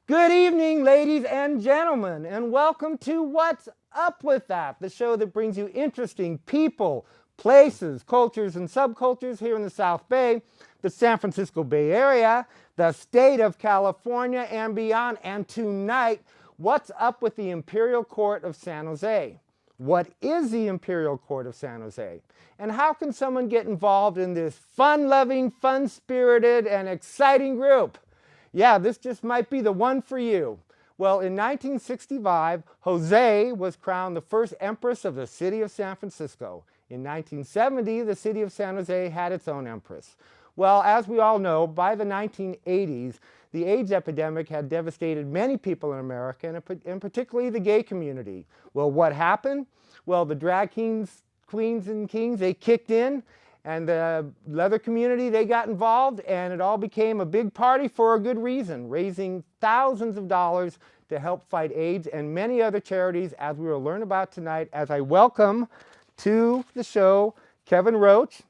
Good evening, ladies and gentlemen, and welcome to What's Up With That, the show that brings you interesting people, places, cultures, and subcultures here in the South Bay, the San Francisco Bay Area, the state of California, and beyond. And tonight, what's up with the Imperial Court of San Jose? What is the Imperial Court of San Jose? And how can someone get involved in this fun-loving, fun-spirited, and exciting group? Yeah, this just might be the one for you. Well, in 1965, Jose was crowned the first empress of the city of San Francisco. In 1970, the city of San Jose had its own empress. Well, as we all know, by the 1980s, the AIDS epidemic had devastated many people in America, and particularly the gay community. Well, what happened? Well, the drag kings, queens and kings, they kicked in, and the leather community, they got involved, and it all became a big party for a good reason, raising thousands of dollars to help fight AIDS and many other charities, as we will learn about tonight, as I welcome to the show Kevin Roche.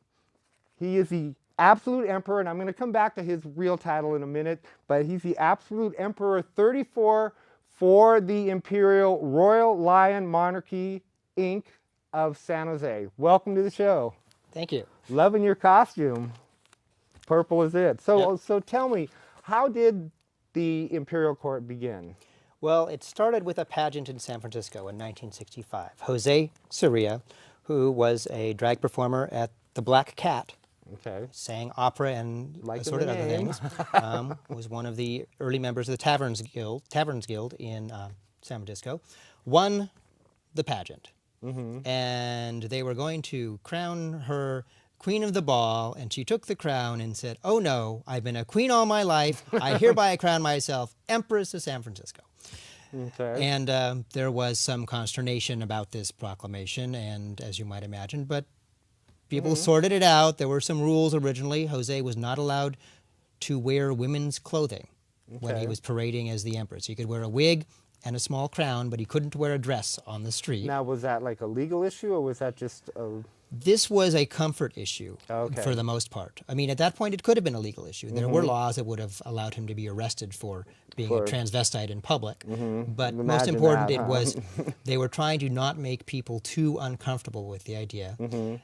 He is the Absolute Emperor, and I'm going to come back to his real title in a minute, but he's the Absolute Emperor 34 for the Imperial Royal Lion Monarchy, Inc. of San Jose. Welcome to the show. Thank you. Loving your costume. Purple is it. So, Yep. So tell me, how did the Imperial Court begin? Well, it started with a pageant in San Francisco in 1965. Jose Soria, who was a drag performer at the Black Cat, sang opera and assorted other things, was one of the early members of the Taverns Guild in San Francisco, won the pageant. And they were going to crown her Queen of the Ball, and she took the crown and said, "Oh no, I've been a queen all my life. I hereby crown myself Empress of San Francisco." And there was some consternation about this proclamation, and as you might imagine, but people sorted it out. There were some rules originally. Jose was not allowed to wear women's clothing when he was parading as the Empress. He could wear a wig and a small crown, but he couldn't wear a dress on the street. Now, was that like a legal issue, or was that just a... This was a comfort issue for the most part. I mean, at that point, it could have been a legal issue. There were laws that would have allowed him to be arrested for being a transvestite in public. But most important, it was they were trying to not make people too uncomfortable with the idea.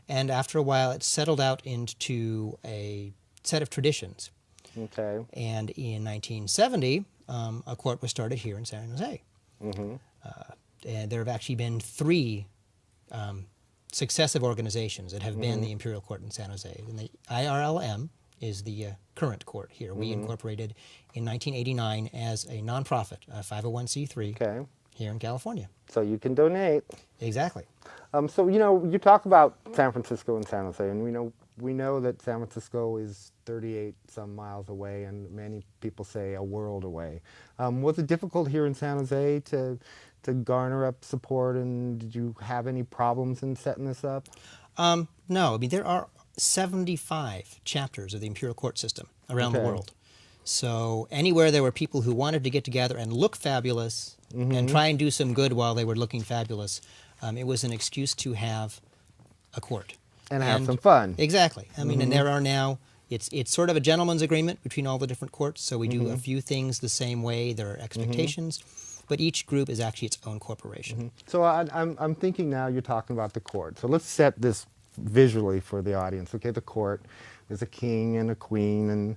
And after a while, it settled out into a set of traditions. And in 1970, a court was started here in San Jose. And there have actually been 3 successive organizations that have been the Imperial Court in San Jose. And the IRLM is the current court here. We incorporated in 1989 as a nonprofit, a 501c3 here in California. So you can donate. Exactly. So, you know, you talk about San Francisco and San Jose, and we know that San Francisco is 38 some miles away, and many people say a world away. Was it difficult here in San Jose to garner up support, and did you have any problems in setting this up? No, I mean, there are 75 chapters of the Imperial Court system around the world. So anywhere there were people who wanted to get together and look fabulous and try and do some good while they were looking fabulous, it was an excuse to have a court. And have some fun. Exactly. I mean, and there are now, it's sort of a gentleman's agreement between all the different courts, so we do a few things the same way. There are expectations. But each group is actually its own corporation. So I'm thinking now you're talking about the court. So let's set this visually for the audience. Okay, the court, there's a king and a queen, and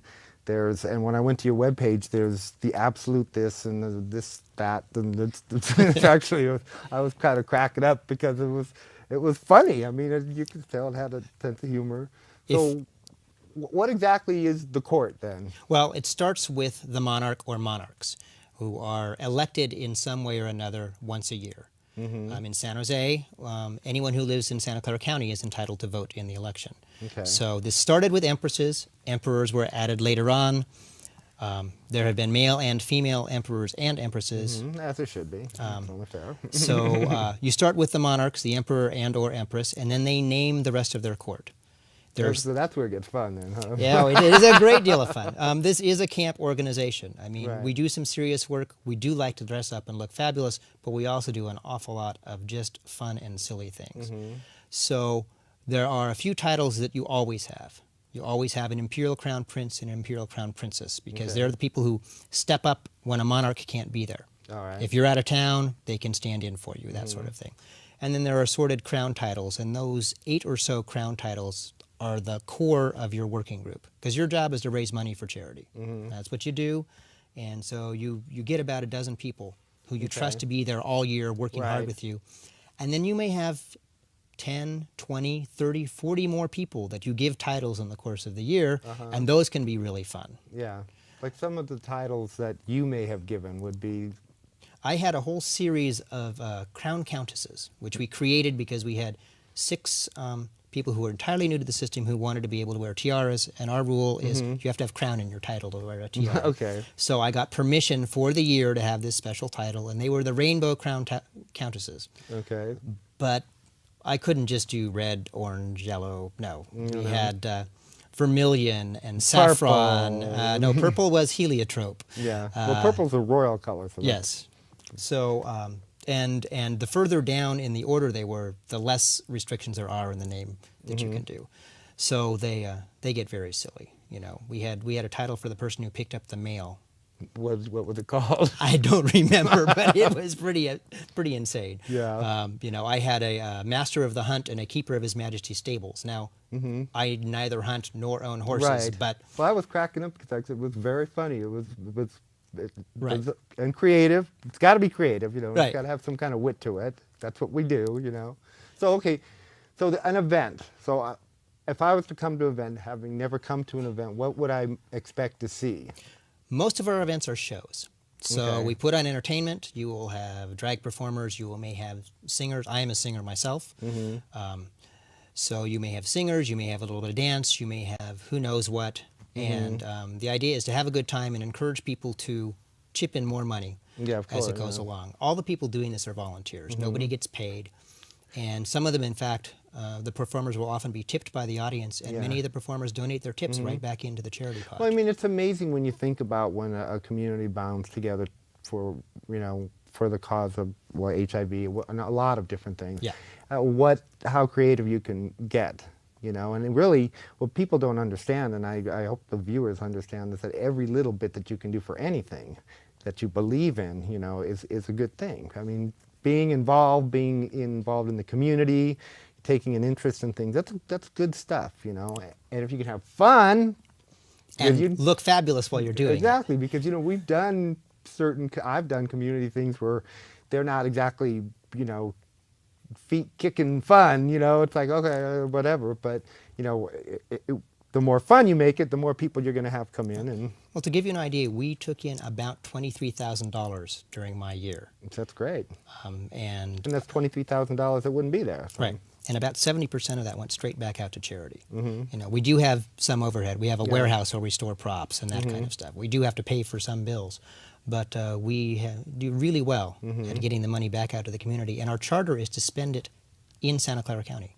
when I went to your webpage, there's the absolute this and the this, that, and it's actually, I was kind of cracking up because it was funny. I mean, you could tell it had a sense of humor. So what exactly is the court then? Well, it starts with the monarch or monarchs, who are elected in some way or another once a year. In San Jose, anyone who lives in Santa Clara County is entitled to vote in the election. So this started with empresses. Emperors were added later on. There have been male and female emperors and empresses. As there should be. That's only fair. So you start with the monarchs, the emperor and or empress, and then they name the rest of their court. So that's where it gets fun then, huh? Yeah, it is a great deal of fun. This is a camp organization. I mean, we do some serious work. We do like to dress up and look fabulous, but we also do an awful lot of just fun and silly things. So there are a few titles that you always have. You always have an Imperial Crown Prince and an Imperial Crown Princess, because they're the people who step up when a monarch can't be there. All right. If you're out of town, they can stand in for you, that sort of thing. And then there are assorted crown titles, and those 8 or so crown titles are the core of your working group, because your job is to raise money for charity. That's what you do. And so you get about a dozen people who you trust to be there all year working hard with you. And then you may have 10, 20, 30, 40 more people that you give titles in the course of the year, and those can be really fun. Yeah. Like some of the titles that you may have given would be... I had a whole series of crown countesses, which we created because we had 6 people who were entirely new to the system who wanted to be able to wear tiaras, and our rule is you have to have crown in your title to wear a tiara. Okay. So I got permission for the year to have this special title, and they were the Rainbow Crown Countesses. Okay. But I couldn't just do red, orange, yellow. No. We had vermilion and saffron. No, purple was heliotrope. Yeah. Well, purple's a royal color. So yes. So, and the further down in the order they were, the less restrictions there are in the name that you can do. So they get very silly. You know, we had a title for the person who picked up the mail. What was it called? I don't remember, but it was pretty insane. Yeah. You know, I had a master of the hunt and a keeper of His Majesty's stables. Now, I neither hunt nor own horses, but... Well, I was cracking up because it was very funny. It was and creative. It's got to be creative, you know. It's got to have some kind of wit to it. That's what we do, you know. So, okay, so an event. So if I was to come to an event, having never come to an event, what would I expect to see? Most of our events are shows. So we put on entertainment. You will have drag performers. You may have singers. I am a singer myself. So you may have singers. You may have a little bit of dance. You may have who knows what. And the idea is to have a good time and encourage people to chip in more money as it goes along. All the people doing this are volunteers. Nobody gets paid. And some of them, in fact, the performers will often be tipped by the audience, and many of the performers donate their tips right back into the charity pot. Well, I mean, it's amazing when you think about when a community bounds together for, you know, for the cause of, well, HIV, and a lot of different things. Yeah. How creative you can get, you know, and really, what people don't understand, and I hope the viewers understand this, that every little bit that you can do for anything that you believe in, you know, is a good thing. I mean, being involved in the community, taking an interest in things, that's good stuff, you know. And if you can have fun and look fabulous while you're doing exactly, because you know I've done community things where they're not exactly, you know, feet kicking fun, you know. It's like, okay, whatever, but you know, the more fun you make it, the more people you're going to have come in. And well, to give you an idea, we took in about $23,000 during my year. That's great. And that's $23,000 that wouldn't be there. So. Right. And about 70% of that went straight back out to charity. You know, we do have some overhead. We have a warehouse where we store props and that kind of stuff. We do have to pay for some bills, but we do really well at getting the money back out to the community. And our charter is to spend it in Santa Clara County.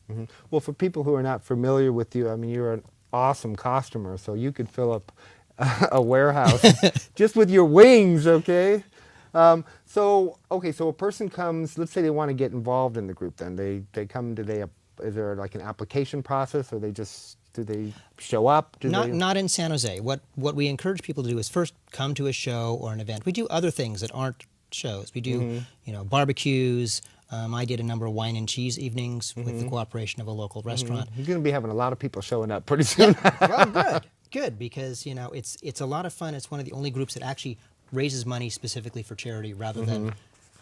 Well, for people who are not familiar with you, I mean, you're an awesome costumer, so you could fill up a warehouse just with your wings, okay? So a person comes, let's say they want to get involved in the group, then they come, is there like an application process, or do they show up? Not in San Jose. What we encourage people to do is first come to a show or an event. We do other things that aren't shows. We do, you know, barbecues. I did a number of wine and cheese evenings with the cooperation of a local restaurant. You're going to be having a lot of people showing up pretty soon. Well, good, because you know it's a lot of fun. It's one of the only groups that actually raises money specifically for charity, rather than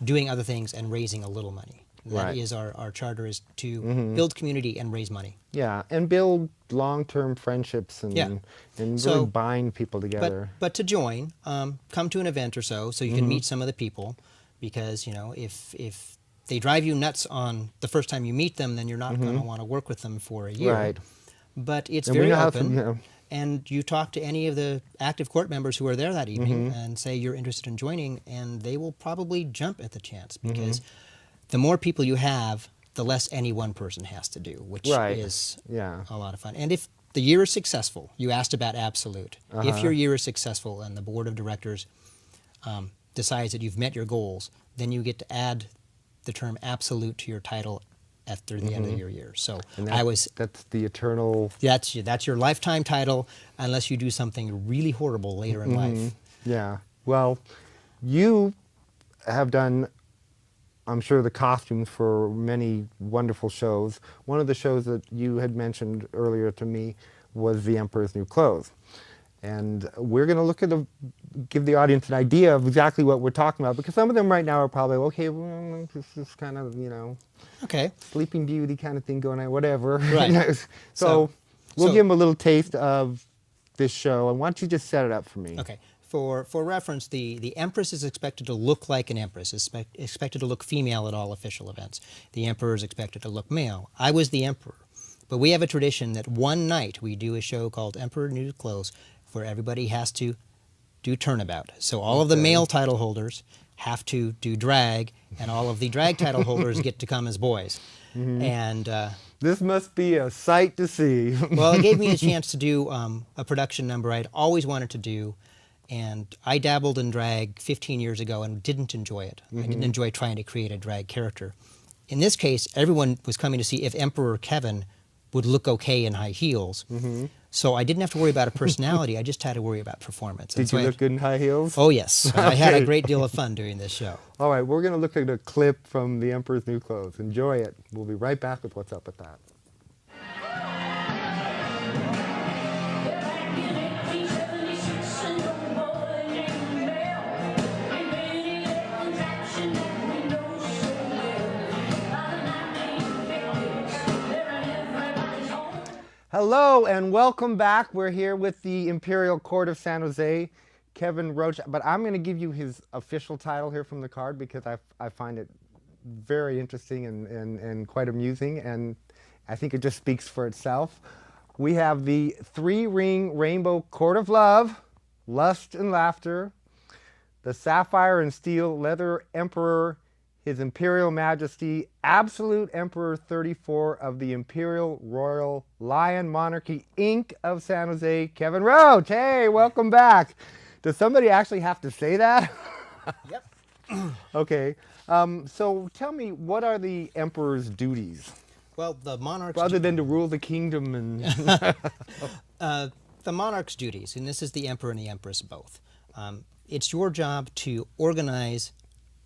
doing other things and raising a little money. That is our charter, is to build community and raise money. Yeah, and build long-term friendships and really bind people together. But to join, come to an event or so you can meet some of the people, because you know if they drive you nuts on the first time you meet them, then you're not going to want to work with them for a year. Right. But it's very open, and you talk to any of the active court members who are there that evening and say you're interested in joining, and they will probably jump at the chance, because the more people you have, the less any one person has to do, which is a lot of fun. And if the year is successful, you asked about absolute. If your year is successful and the board of directors decides that you've met your goals, then you get to add the term absolute to your title after the end of your year. So that's the eternal. That's your lifetime title, unless you do something really horrible later in life. Yeah. Well, you have done, I'm sure, the costumes for many wonderful shows. One of the shows that you had mentioned earlier to me was The Emperor's New Clothes. And we're going to look at give the audience an idea of exactly what we're talking about, because some of them right now are probably, okay, well, this is kind of, okay, Sleeping Beauty kind of thing going on, whatever. Right. So we'll give them a little taste of this show, and why don't you just set it up for me? Okay. For reference, the Empress is expected to look like an Empress, expected to look female at all official events. The Emperor is expected to look male. I was the Emperor. But we have a tradition that one night we do a show called Emperor New Clothes, where everybody has to do turnabout. So all of the male title holders have to do drag, and all of the drag title holders get to come as boys. And this must be a sight to see. well, it gave me a chance to do a production number I'd always wanted to do, and I dabbled in drag 15 years ago and didn't enjoy it. I didn't enjoy trying to create a drag character. In this case, everyone was coming to see if Emperor Kevin would look okay in high heels. So I didn't have to worry about a personality, I just had to worry about performance. Did you look good in high heels? Oh yes, I had a great deal of fun doing this show. All right, we're going to look at a clip from The Emperor's New Clothes. Enjoy it. We'll be right back with What's Up With That. Hello and welcome back. We're here with the Imperial Court of San Jose, Kevin Roche. But I'm going to give you his official title here from the card, because I find it very interesting and quite amusing, and I think it just speaks for itself. We have the 3-ring rainbow Court of Love, Lust and Laughter, the Sapphire and Steel Leather Emperor, His Imperial Majesty, Absolute Emperor 34 of the Imperial Royal Lion Monarchy, Inc. of San Jose, Kevin Roche. Hey, welcome back. Does somebody actually have to say that? Yep. Okay. So tell me, what are the Emperor's duties? Well, the monarch's... Other than to rule the kingdom and... the monarch's duties, and this is the Emperor and the Empress both. It's your job to organize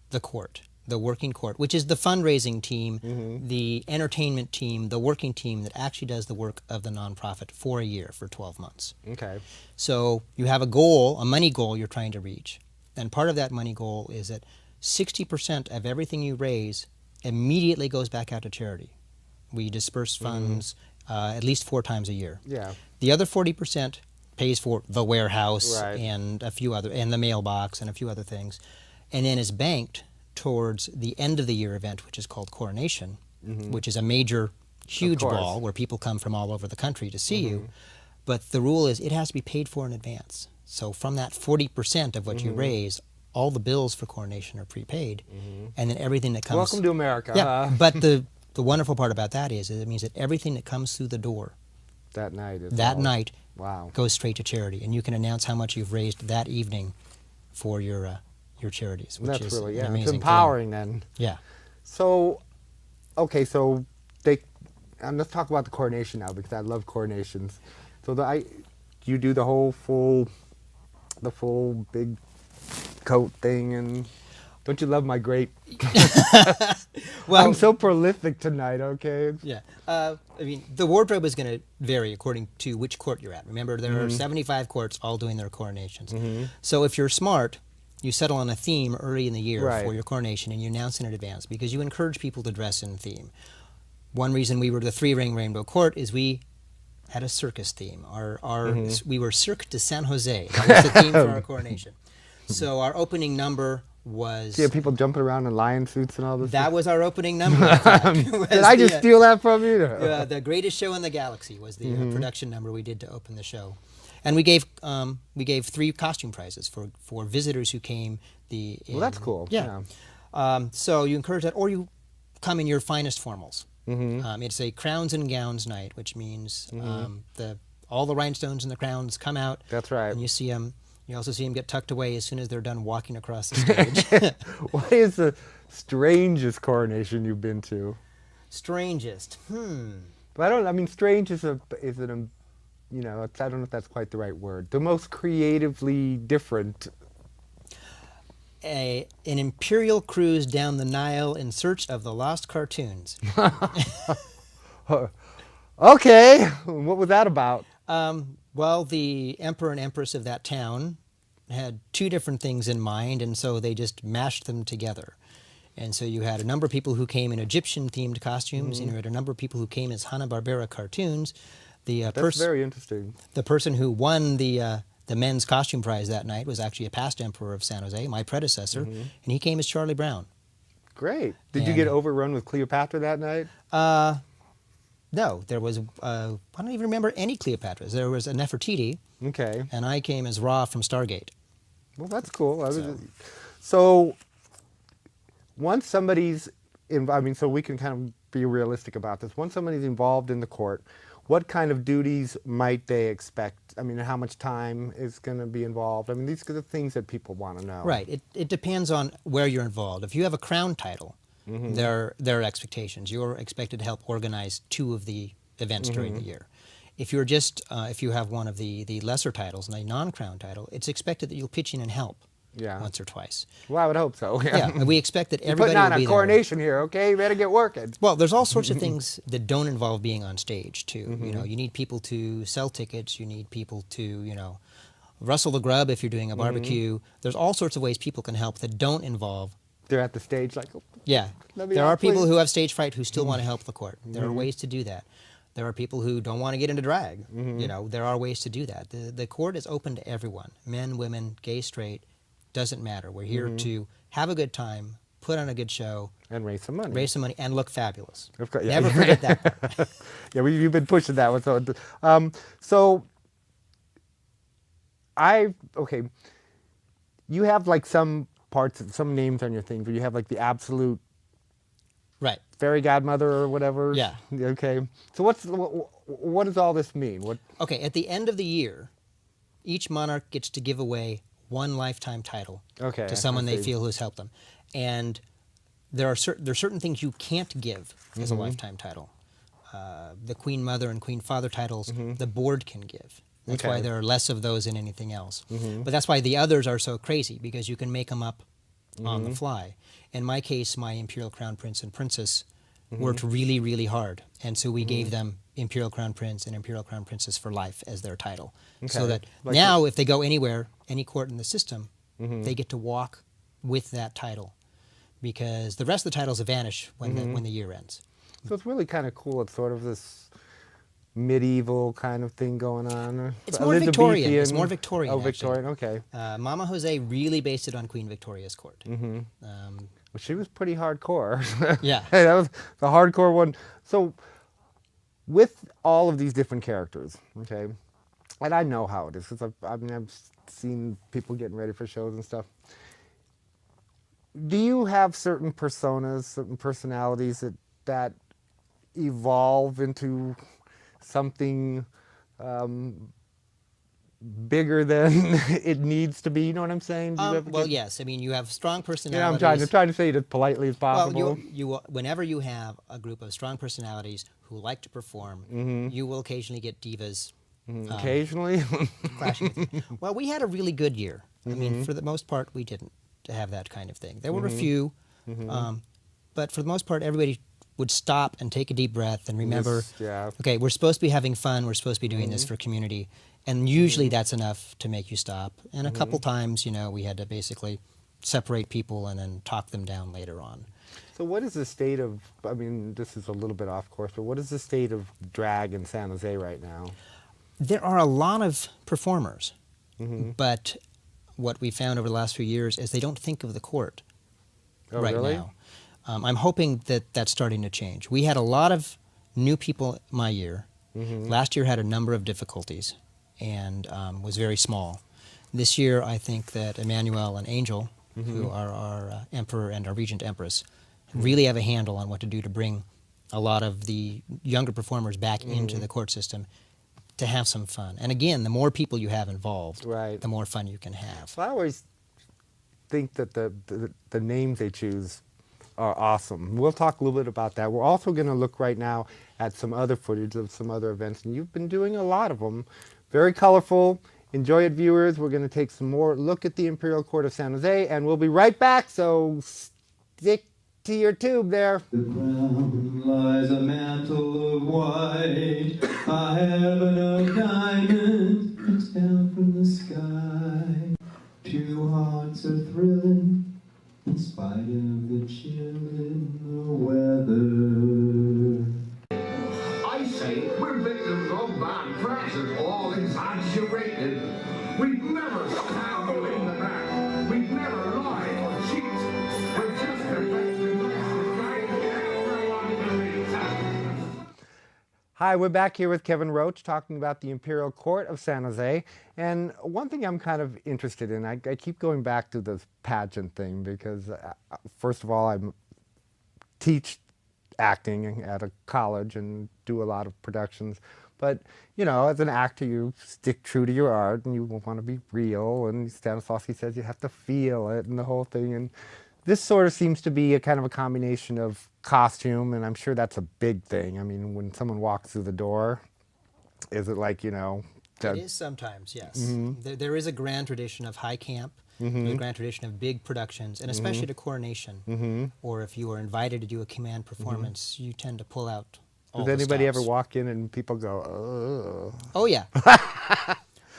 the court, the working court, which is the fundraising team, the entertainment team, the working team that actually does the work of the nonprofit for a year, for 12 months. Okay. So you have a goal, a money goal you're trying to reach. And part of that money goal is that 60% of everything you raise immediately goes back out to charity. We disperse funds at least 4 times a year. Yeah. The other 40% pays for the warehouse and a few other, and the mailbox and a few other things, and then is banked towards the end of the year event, which is called Coronation, which is a major, huge ball where people come from all over the country to see you. But the rule is it has to be paid for in advance. So from that 40% of what you raise, all the bills for Coronation are prepaid, and then everything that comes... Welcome to America. Yeah, but the wonderful part about that is it means that everything that comes through the door that night goes straight to charity, and you can announce how much you've raised that evening for your charities, which That's is really, an amazing it's empowering thing. then. Yeah. So, okay, so and let's talk about the coronation now, because I love coronations. So you do the whole full big coat thing, and don't you love my great? Well, I'm so prolific tonight. Okay. Yeah. I mean, the wardrobe is going to vary according to which court you're at. Remember, there are 75 courts all doing their coronations. So if you're smart, you settle on a theme early in the year for your coronation, and you announce in advance, because you encourage people to dress in theme. One reason we were the 3-ring rainbow court is we had a circus theme. We were Cirque de San Jose. That was the theme for our coronation. So our opening number was... Yeah, people jumping around in lion suits and all this. That was our opening number. Did I just steal that from you? The Greatest Show in the Galaxy was the production number we did to open the show. And we gave 3 costume prizes for visitors who came. Well, that's cool. Yeah. So you encourage that, or you come in your finest formals. It's a crowns and gowns night, which means all the rhinestones and the crowns come out. That's right. And you see them. You also see them get tucked away as soon as they're done walking across the stage. What is the strangest coronation you've been to? Strangest. But I mean, strange is an, you know, I don't know if that's quite the right word. The most creatively different. An Imperial cruise down the Nile in search of the lost cartoons. Okay, what was that about? Well, the emperor and empress of that town had two different things in mind, and so they just mashed them together. And so you had a number of people who came in Egyptian-themed costumes, and you had a number of people who came as Hanna-Barbera cartoons. That's very interesting. The person who won the men's costume prize that night was actually a past emperor of San Jose, my predecessor, and he came as Charlie Brown. Great. Did you get overrun with Cleopatra that night? No, there was, I don't even remember any Cleopatras. There was a Nefertiti, okay, and I came as Ra from Stargate. Well, that's cool. So once somebody's, I mean, so we can kind of be realistic about this. Once somebody's involved in the court, what kind of duties might they expect? I mean, how much time is going to be involved? I mean, these are the things that people want to know. Right. It depends on where you're involved. If you have a crown title, there are expectations. You're expected to help organize 2 of the events during the year. If you're just, if you have one of the lesser titles, and a non-crown title, it's expected that you'll pitch in and help once or twice. Well, I would hope so. Yeah, and we expect that You're everybody putting on will be a coronation here, okay? You better get working. Well, there's all sorts of things that don't involve being on stage, too. You know, you need people to sell tickets. You need people to, you know, rustle the grub if you're doing a barbecue. There's all sorts of ways people can help that don't involve. They're at the stage like, oh, yeah. There are people who have stage fright who still want to help the court. There are Mm-hmm. ways to do that. There are people who don't want to get into drag. You know, there are ways to do that. The court is open to everyone. Men, women, gay, straight, doesn't matter. We're here to have a good time, put on a good show. And raise some money. Raise some money and look fabulous. Of course, Never forget that part. Yeah, you've been pushing that one. So okay, you have like some parts, some names on your thing, but you have like the absolute Right. fairy godmother or whatever. Yeah. Okay. So what does all this mean? Okay, at the end of the year, each monarch gets to give away 1 lifetime title to someone they feel who's helped them. And there are certain things you can't give as a lifetime title. The Queen Mother and Queen Father titles, the board can give. That's why there are less of those than anything else. But that's why the others are so crazy, because you can make them up on the fly. In my case, my Imperial Crown Prince and Princess worked really, really hard. And so we gave them Imperial Crown Prince and Imperial Crown Princess for life as their title. So that now if they go anywhere, any court in the system, they get to walk with that title. Because the rest of the titles vanish when the year ends. So it's really kind of cool. It's sort of this medieval kind of thing going on. It's more Victorian. It's more Victorian. Oh, Victorian. Okay. Mama Jose really based it on Queen Victoria's court. Well, she was pretty hardcore. Yeah. That was the hardcore one. So with all of these different characters, okay, and I know how it is because I've seen people getting ready for shows and stuff. Do you have certain personas, certain personalities that evolve into something bigger than it needs to be? You know what I'm saying? Well, yes. I mean, you have strong personalities. Yeah, I'm trying to say it as politely as possible. Well, whenever you have a group of strong personalities who like to perform, you will occasionally get divas. Occasionally? Clashing with you. Well, we had a really good year. I mean, for the most part, we didn't have that kind of thing. There were a few, but for the most part, everybody would stop and take a deep breath and remember, okay, we're supposed to be having fun, we're supposed to be doing this for community, and usually that's enough to make you stop. And a couple times, you know, we had to basically separate people and then talk them down later on. So what is the state of, I mean, this is a little bit off course, but what is the state of drag in San Jose right now? There are a lot of performers, but what we found over the last few years is they don't think of the court now. I'm hoping that that's starting to change. We had a lot of new people my year. Last year had a number of difficulties and was very small. This year, I think that Emmanuel and Angel, who are our emperor and our regent empress, really have a handle on what to do to bring a lot of the younger performers back into the court system to have some fun. And again, the more people you have involved, the more fun you can have. Well, I always think that the names they choose are awesome. We'll talk a little bit about that. We're also going to look right now at some other footage of some other events, and you've been doing a lot of them. Very colorful. Enjoy it, viewers. We're going to take some more look at the Imperial Court of San Jose, and we'll be right back, so stick to your tube there. The ground lies a mantle of white, a heaven of diamonds looks down from the sky. Two hearts are thrilling in spite of the chill in the weather. I say we're victims of bad press. It's all exaggerated. We've never stabbed you in the back. We've never lied or cheated. We're just Hi, we're back here with Kevin Roche talking about the Imperial Court of San Jose. And one thing I'm kind of interested in, I keep going back to this pageant thing because, first of all, I teach acting at a college and do a lot of productions. But, you know, as an actor, you stick true to your art and you want to be real. And Stanislavski says you have to feel it and the whole thing. And this sort of seems to be a kind of a combination of costume, and I'm sure that's a big thing. I mean, when someone walks through the door, is it like, you know... It is sometimes, yes. Mm-hmm. There is a grand tradition of high camp, a grand tradition of big productions, and especially the coronation, or if you are invited to do a command performance, you tend to pull out all the Does anybody stops. ever walk in and people go, ugh? Oh, yeah.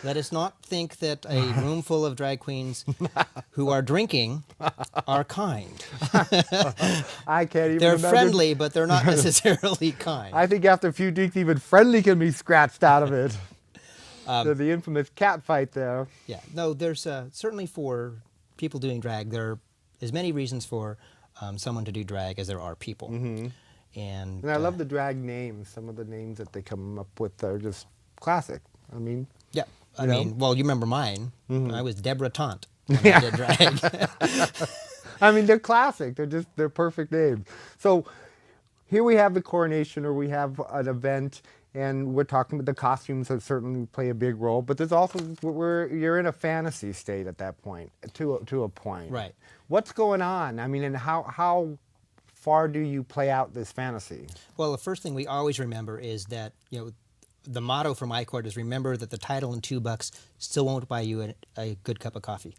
Let us not think that a room full of drag queens who are drinking are kind. I can't even They're imagine. friendly, but they're not necessarily kind. I think after a few drinks, even friendly can be scratched out of it. There's the infamous cat fight there. Yeah, no, there's certainly for people doing drag, there are as many reasons for someone to do drag as there are people. And I love the drag names. Some of the names that they come up with are just classic. I mean... Yeah. I mean, well, you remember mine. I was Deborah Taunt when I did drag. I mean, they're classic. They're perfect names. So here we have the coronation, or we have an event, and we're talking about the costumes that certainly play a big role. But there's also you're in a fantasy state at that point, to a point. Right. What's going on? I mean, and how far do you play out this fantasy? Well, the first thing we always remember is that, you know, the motto for my court is remember that the title and $2 still won't buy you a good cup of coffee.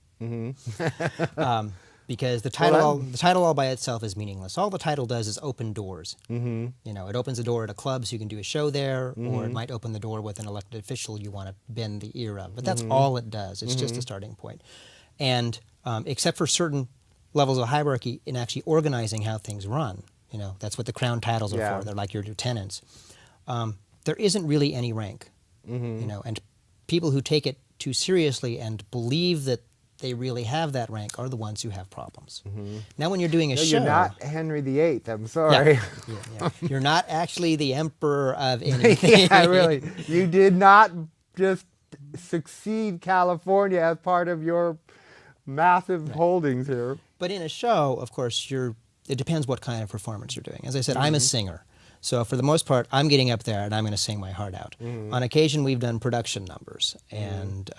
Because the title all by itself is meaningless. All the title does is open doors. You know, it opens a door at a club so you can do a show there, or it might open the door with an elected official you want to bend the ear of. But that's all it does. It's just a starting point. And except for certain levels of hierarchy in actually organizing how things run, you know, that's what the crown titles are for. They're like your lieutenants. There isn't really any rank, you know, and people who take it too seriously and believe that they really have that rank are the ones who have problems. Now, when you're doing a show, you're not Henry VIII. I'm sorry. You're not actually the emperor of anything. Yeah, really. You did not just succeed California as part of your massive holdings here. But in a show, of course, it depends what kind of performance you're doing. As I said, I'm a singer. So for the most part, I'm getting up there and I'm going to sing my heart out. On occasion, we've done production numbers. And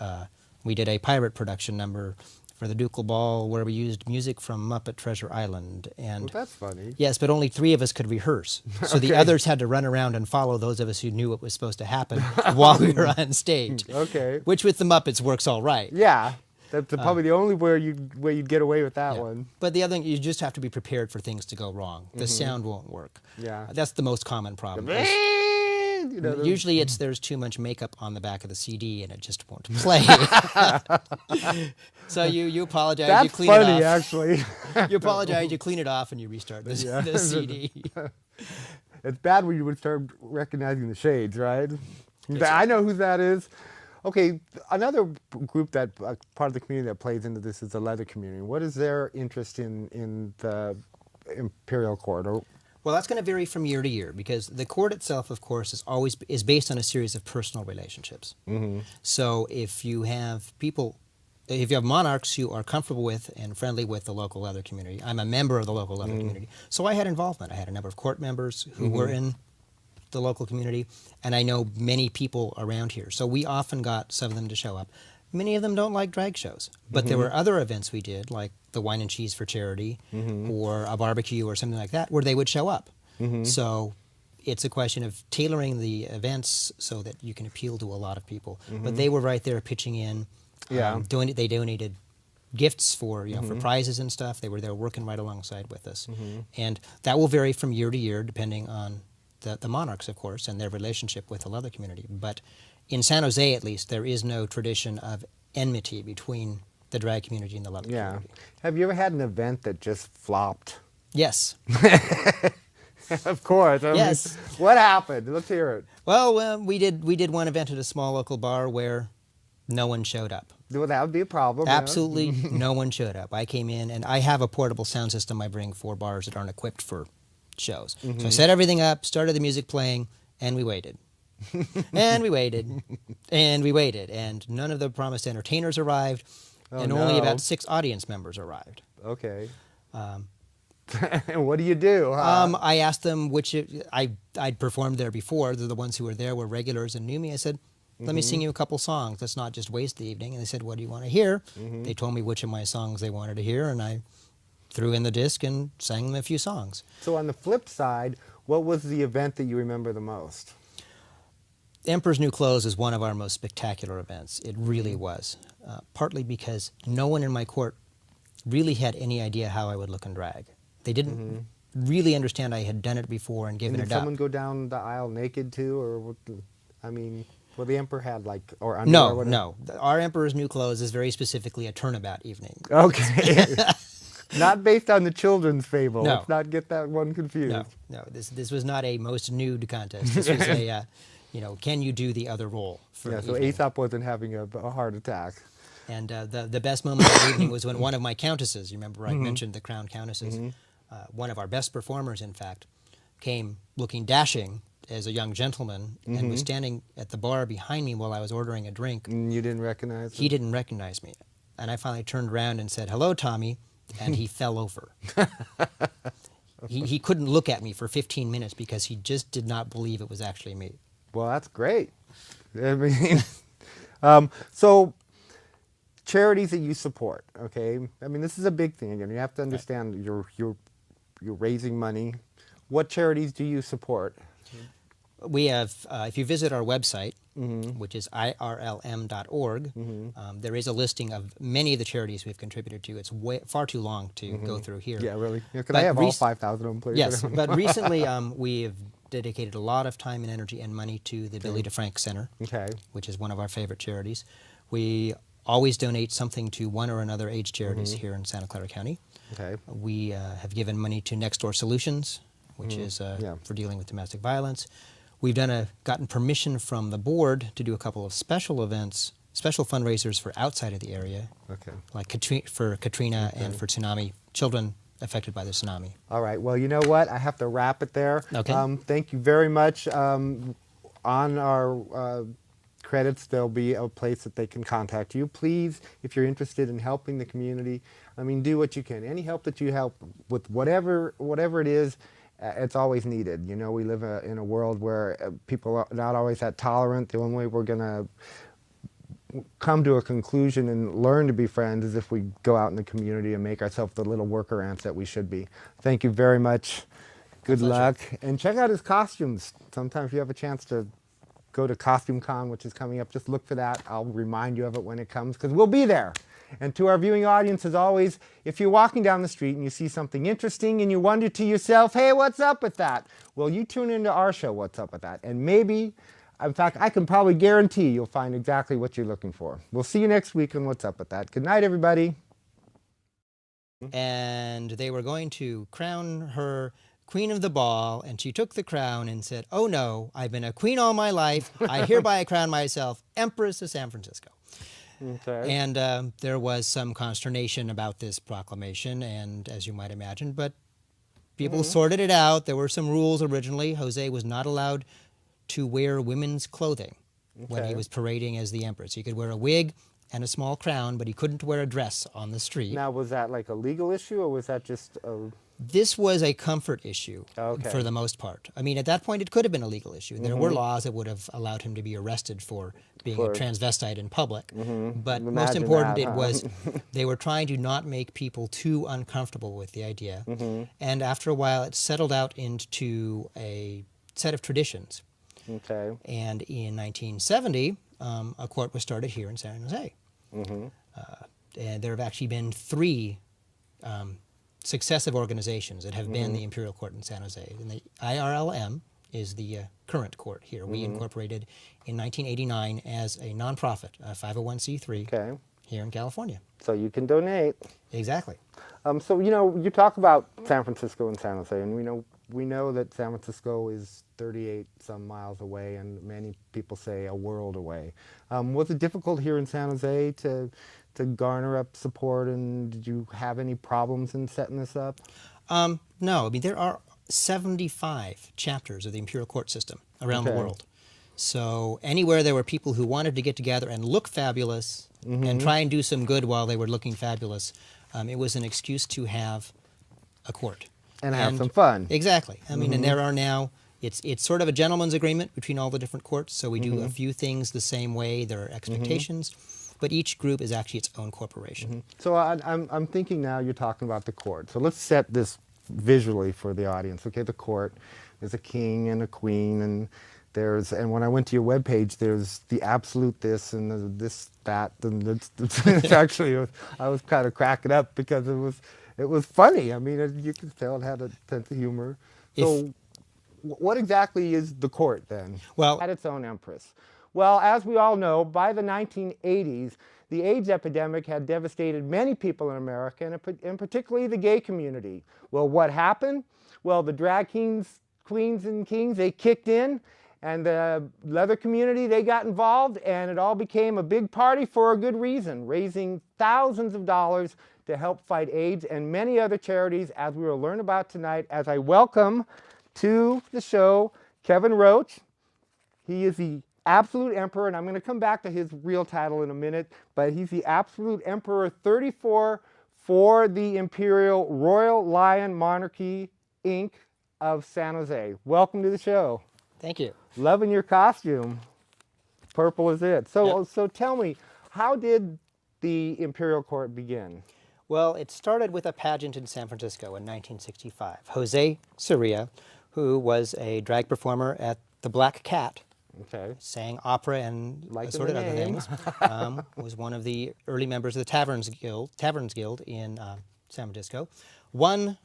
we did a pirate production number for the Ducal Ball where we used music from Muppet Treasure Island. And well, that's funny. Yes, but only 3 of us could rehearse. So the others had to run around and follow those of us who knew what was supposed to happen while we were on stage. Okay. Which with the Muppets works all right. Yeah. That's probably the only way you'd get away with that one. But the other thing, you just have to be prepared for things to go wrong. The sound won't work. Yeah. That's the most common problem. You know, Usually there's too much makeup on the back of the CD and it just won't play. So you apologize, that's you clean it off. funny, actually. You apologize, you clean it off, and you restart the CD. It's bad when you would start recognizing the shades, right? I know who that is. Okay, another group that part of the community that plays into this is the leather community. What is their interest in the Imperial Court? Well, that's going to vary from year to year because the court itself, of course, is based on a series of personal relationships. So if you have monarchs who are comfortable with and friendly with the local leather community, I'm a member of the local leather community, so I had involvement. I had a number of court members who were in the local community, and I know many people around here. So we often got some of them to show up. Many of them don't like drag shows. But there were other events we did, like the Wine and Cheese for Charity or a barbecue or something like that, where they would show up. So it's a question of tailoring the events so that you can appeal to a lot of people. But they were right there pitching in. They donated gifts for for prizes and stuff. They were there working right alongside with us. And that will vary from year to year depending on the monarchs, of course, and their relationship with the leather community. But in San Jose, at least, there is no tradition of enmity between the drag community and the leather community. Have you ever had an event that just flopped? Yes. Of course. I mean, what happened? Let's hear it. Well, we did one event at a small local bar where no one showed up. Well, that would be a problem. Absolutely no one showed up. I came in, and I have a portable sound system I bring for bars that aren't equipped for shows. So I set everything up, started the music playing, and we waited. And we waited, and we waited, and none of the promised entertainers arrived, and only about 6 audience members arrived. Okay. And what do you do? I asked them I'd performed there before. The ones who were there were regulars and knew me. I said, let me sing you a couple songs. Let's not just waste the evening. And they said, what do you want to hear? They told me which of my songs they wanted to hear, and I threw in the disc and sang them a few songs. So on the flip side, what was the event that you remember the most? Emperor's New Clothes is one of our most spectacular events. It really was. Partly because no one in my court really had any idea how I would look in drag. They didn't really understand I had done it before and given it up. Did someone go down the aisle naked too, or what? I mean, well, the emperor had like or no. Our Emperor's New Clothes is very specifically a turnabout evening. Okay. Not based on the children's fable. No. Let's not get that one confused. No. This was not a most nude contest. This was a can you do the other role? For so Aesop wasn't having a heart attack. And the best moment of the evening was when one of my countesses, you remember I mentioned the crown countesses, one of our best performers, in fact, came looking dashing as a young gentleman and was standing at the bar behind me while I was ordering a drink. And you didn't recognize him? He didn't recognize me. And I finally turned around and said, hello, Tommy, and he fell over. He couldn't look at me for 15 minutes because he just did not believe it was actually me. Well, that's great. I mean, so charities that you support, okay? I mean, this is a big thing. Again, you have to understand you're raising money. What charities do you support? We have, if you visit our website, which is IRLM.org, there is a listing of many of the charities we've contributed to. It's far too long to go through here. Yeah, really? Because I have all 5,000 of them, please. Yes, but recently we have dedicated a lot of time and energy and money to the Billy DeFrank Center, which is one of our favorite charities. We always donate something to one or another AIDS charities here in Santa Clara County. We have given money to Next Door Solutions, which is for dealing with domestic violence. We've gotten permission from the board to do a couple of special events, special fundraisers for outside of the area, like for Katrina and for tsunami, children affected by the tsunami. All right. Well, you know what? I have to wrap it there. Thank you very much. On our credits, there'll be a place that they can contact you. Please, if you're interested in helping the community, I mean, do what you can. Any help that you help with, whatever it is, it's always needed. You know, we live in a world where people are not always that tolerant. The only way we're going to come to a conclusion and learn to be friends is if we go out in the community and make ourselves the little worker ants that we should be. Thank you very much. Good luck. And check out his costumes. Sometimes you have a chance to go to Costume Con, which is coming up. Just look for that. I'll remind you of it when it comes, because we'll be there. And to our viewing audience, as always, if you're walking down the street and you see something interesting and you wonder to yourself, hey, what's up with that? Well, you tune into our show, What's Up With That? And maybe, in fact, I can probably guarantee you'll find exactly what you're looking for. We'll see you next week on What's Up With That. Good night, everybody. And they were going to crown her Queen of the Ball, and she took the crown and said, oh no, I've been a queen all my life. I hereby crown myself Empress of San Francisco. And there was some consternation about this proclamation, and as you might imagine, but people sorted it out. There were some rules originally. Jose was not allowed to wear women's clothing when he was parading as the Empress. He could wear a wig and a small crown, but he couldn't wear a dress on the street. Now, was that like a legal issue, or was that just a... This was a comfort issue Okay. for the most part. I mean, at that point, it could have been a legal issue. There were laws that would have allowed him to be arrested for being a transvestite in public. But most important, it was they were trying to not make people too uncomfortable with the idea. And after a while, it settled out into a set of traditions. Okay. And in 1970, a court was started here in San Jose. And there have actually been 3 successive organizations that have been the Imperial Court in San Jose. And the IRLM is the current court here. We incorporated in 1989 as a nonprofit, a 501c3 here in California. So you can donate. Exactly. So, you know, you talk about San Francisco and San Jose, and we know that San Francisco is 38 some miles away, and many people say a world away. Was it difficult here in San Jose to garner up support, and did you have any problems in setting this up? No, I mean, there are 75 chapters of the Imperial Court system around the world. So anywhere there were people who wanted to get together and look fabulous and try and do some good while they were looking fabulous, it was an excuse to have a court. And have some fun. Exactly. I mean, and there are now, it's sort of a gentleman's agreement between all the different courts, so we do a few things the same way. There are expectations. But each group is actually its own corporation. So I'm thinking now you're talking about the court. So let's set this visually for the audience. Okay, the court, there's a king and a queen, and when I went to your webpage, there's the absolute this and the this, that, and it's actually, I was kind of cracking up because it was funny. I mean, you could tell it had a sense of humor. So what exactly is the court then? Well, it had its own empress. Well, as we all know, by the 1980s, the AIDS epidemic had devastated many people in America, and particularly the gay community. Well, what happened? Well, the drag kings, queens and kings, they kicked in, and the leather community, they got involved, and it all became a big party for a good reason, raising thousands of dollars to help fight AIDS and many other charities, as we will learn about tonight, as I welcome to the show Kevin Roche. He is the Absolute Emperor, and I'm going to come back to his real title in a minute, but he's the Absolute Emperor 34 for the Imperial Royal Lion Monarchy, Inc. of San Jose. Welcome to the show. Thank you. Loving your costume. Purple is it. So, so tell me, how did the Imperial Court begin? Well, it started with a pageant in San Francisco in 1965. Jose Soria, who was a drag performer at the Black Cat, sang opera and assorted other things, was one of the early members of the Taverns Guild in San Francisco, won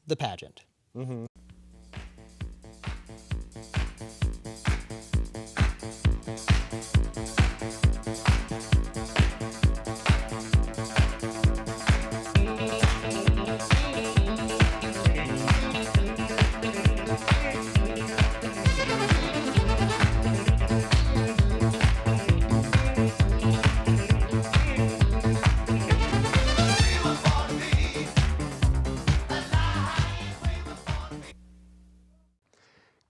the pageant.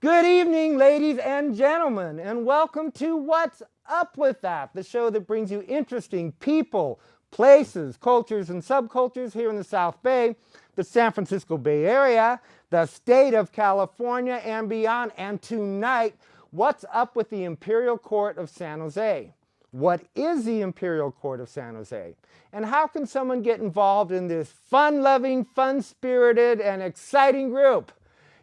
Good evening, ladies and gentlemen, and welcome to What's Up With That, the show that brings you interesting people, places, cultures, and subcultures here in the South Bay, the San Francisco Bay Area, the state of California, and beyond. And tonight, what's up with the Imperial Court of San Jose? What is the Imperial Court of San Jose? And how can someone get involved in this fun-loving, fun-spirited, and exciting group?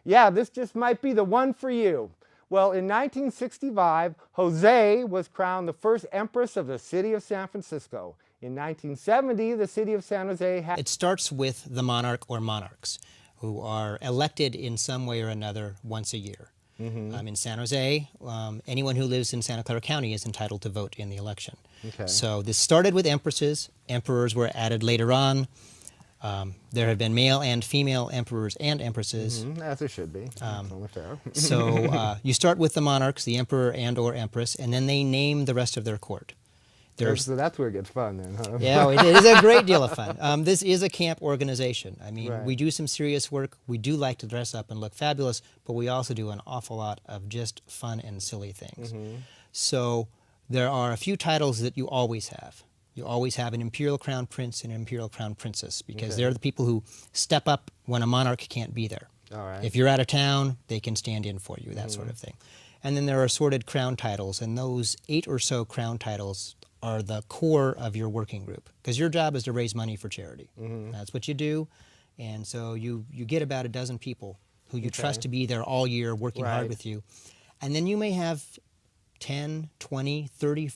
Yeah, this just might be the one for you. Well, in 1965, Jose was crowned the first empress of the city of San Francisco. In 1970, the city of San Jose had... It starts with the monarch or monarchs, who are elected in some way or another once a year. In San Jose, anyone who lives in Santa Clara County is entitled to vote in the election. So this started with empresses. Emperors were added later on. There have been male and female emperors and empresses. As there should be. That's only fair. So you start with the monarchs, the emperor and or empress, and then they name the rest of their court. So that's where it gets fun then, huh? Yeah, it is a great deal of fun. This is a camp organization. I mean, we do some serious work. We do like to dress up and look fabulous, but we also do an awful lot of just fun and silly things. So there are a few titles that you always have. You always have an Imperial Crown Prince and an Imperial Crown Princess, because they're the people who step up when a monarch can't be there. All right. If you're out of town, they can stand in for you, that sort of thing. And then there are assorted crown titles, and those 8 or so crown titles are the core of your working group, because your job is to raise money for charity. That's what you do. And so you get about a dozen people who you trust to be there all year working hard with you. And then you may have 10, 20, 30,